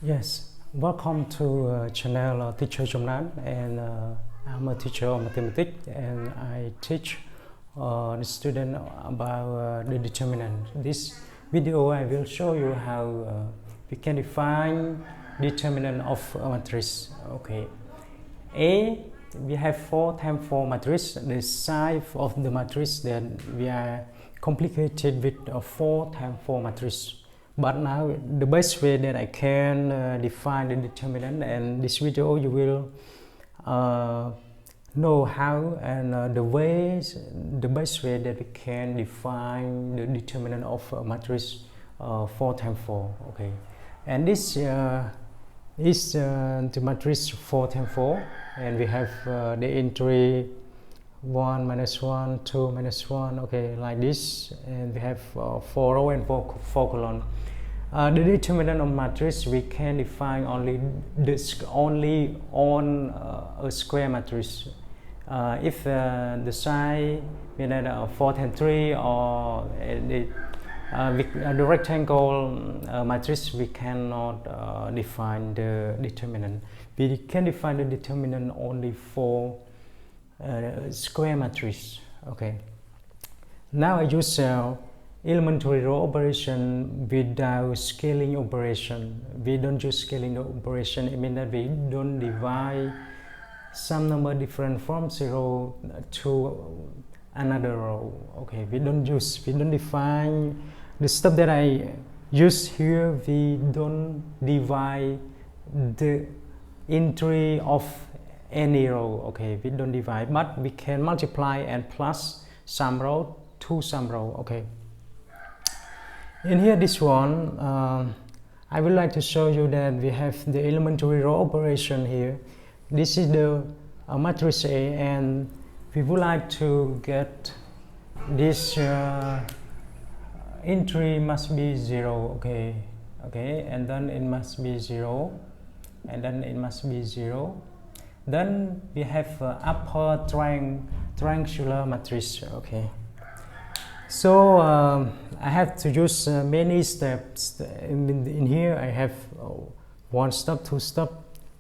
Yes, welcome to channel Teacher Jomnan, and I'm a teacher of mathematics, and I teach the student about the determinant. This video I will show you how we can define determinant of a matrix. Okay, we have 4 times 4 matrix. The size of the matrix that we are complicated with a 4 times 4 matrix. But now the best way that I can define the determinant, and this video you will know how and the best way that we can define the determinant of a matrix 4 times 4. Okay, and this is the matrix 4 times 4, and we have the entry 1 minus 1, 2 minus 1, okay, like this, and we have 4 row and 4 column. The determinant of matrix we can define only on a square matrix. If the size means that 4 times 3 or the rectangle matrix, we cannot define the determinant. We can define the determinant only for square matrix. Okay, now I use elementary row operation without scaling operation. We don't use scaling operation. It means that we don't divide some number different from 0 to another row. Okay, we don't define the stuff that I use here. We don't divide the entry of any row. Okay, we don't divide, but we can multiply and plus some row to some row. Okay, in here this one I would like to show you that we have the elementary row operation here. This is the matrix A, and we would like to get this entry must be 0. Okay, and then it must be 0, and then it must be 0. Then we have upper triangular matrix. Okay, so I have to use many steps. In here I have 1 step, 2 step,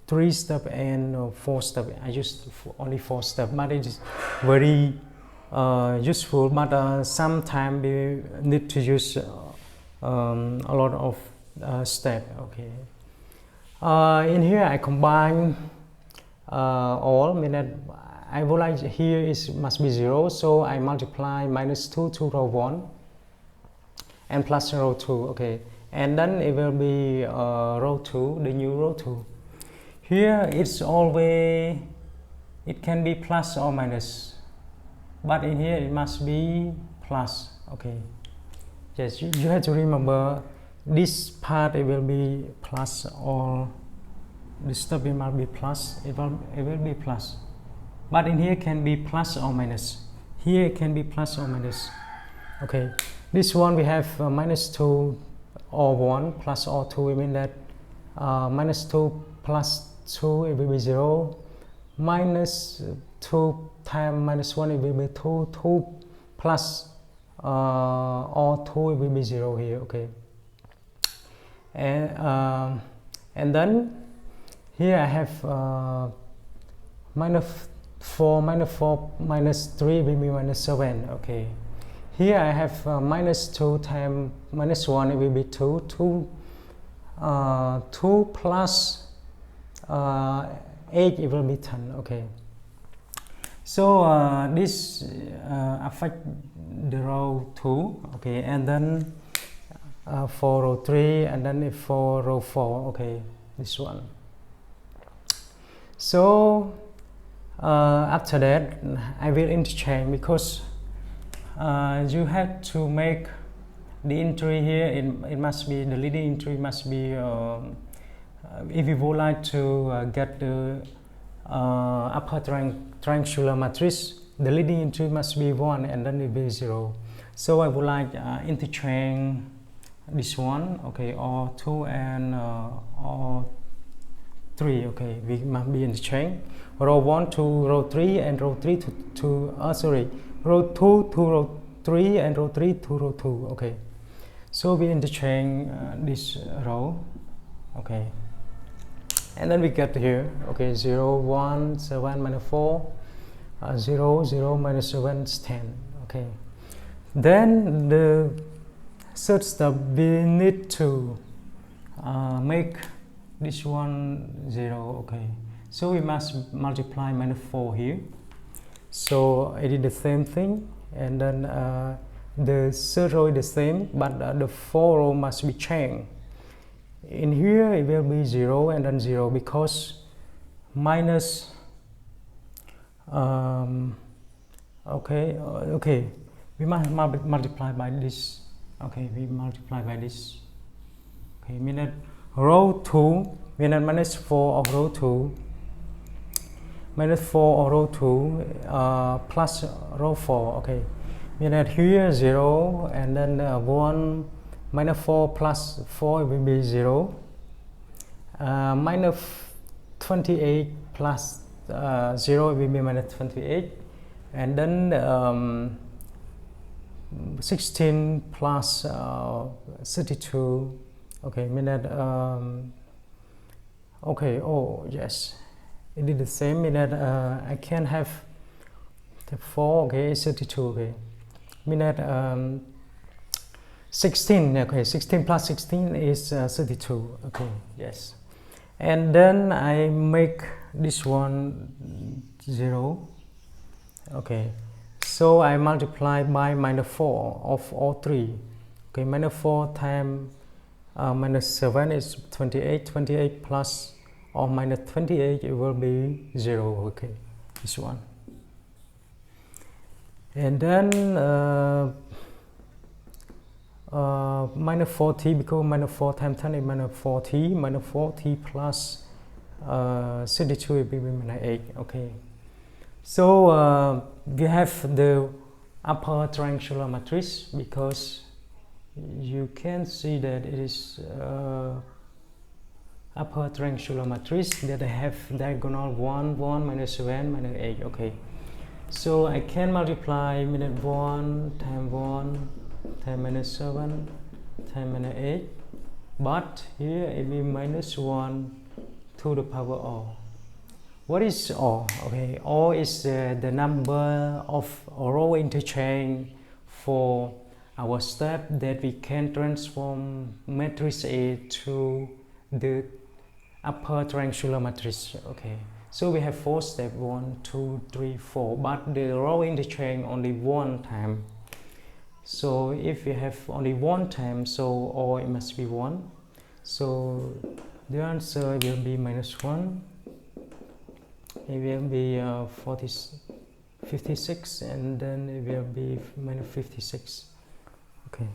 3 step, and 4 step. I use only 4 steps, but it is very useful. But sometimes we need to use a lot of steps. Okay, in here I combine all, mean that I would like here must be 0, so I multiply minus 2 to row 1 and plus row 2. Okay, and then it will be row 2, the new row 2. Here it's always, it can be plus or minus, but in here it must be plus. Okay, yes, you have to remember this part, it will be plus, or this stuff, it must be plus, it will be plus, but in here can be plus or minus. Here it can be plus or minus. Okay, this one we have minus 2 or 1 plus or 2. We mean that minus 2 plus 2, it will be 0. Minus 2 times minus 1, it will be 2. 2 plus or 2, it will be 0 here. Okay, and then here I have minus 4 minus 3 will be minus 7. Okay, here I have minus 2 times minus 1, it will be 2. 2 plus 8, it will be 10. Okay, so this affect the row 2. Okay, and then for row 3, and then for row 4. Okay, this one. So after that I will interchange, because you have to make the entry here, it must be, the leading entry must be, if you would like to get the upper triangular matrix, the leading entry must be 1 and then it will be 0. So I would like interchange this one, okay, or 2 and or 3. Okay, we must be interchange row 1 to row 3 and row 3 to row 2 to row 3 and row 3 to row 2. Okay, so we interchange this row. Okay, and then we get here, okay, 0, 1, 7, minus 4, 0, 0, minus 7 is 10, okay. Then the third step, we need to make this one 0, okay. So we must multiply minus 4 here. So I did the same thing, and then the third row is the same, but the 4 row must be changed. In here it will be 0 and then 0 because minus okay, we must multiply by this, okay, we multiply by this, okay, meaning row 2, meaning minus 4 of row 2, minus 4 of row 2 plus row 4, okay, meaning here 0 and then 1, minus 4 plus 4 will be 0, minus 28 plus 0 will be minus 28, and then 16 plus 32, okay, mean that okay, oh yes, it is the same, mean that I can have the 4, okay, 32, okay, mean that 16, okay, 16 plus 16 is 32, okay, yes, and then I make this one 0, okay, so I multiply by minus 4 of all three, okay, minus 4 times minus 7 is 28, 28 plus or minus 28, it will be 0, okay, this one, and then minus 40, because minus 4 times 10 is minus 40, minus 40 plus 32 will be minus 8, okay. So we have the upper triangular matrix because you can see that it is upper triangular matrix that I have diagonal 1, 1, minus 7, minus 8, okay. So I can multiply minus 1 times 1 times minus 7 times minus 8, but here it will be minus 1 to the power O. What is O? Okay, O is the number of row interchange for our step that we can transform matrix A to the upper triangular matrix, okay. So we have 4 steps, 1, 2, 3, 4, but the row interchange only one time. So if we have only one time, so O it must be 1. So the answer will be minus 1. It will be 56, and then it will be minus 56, okay.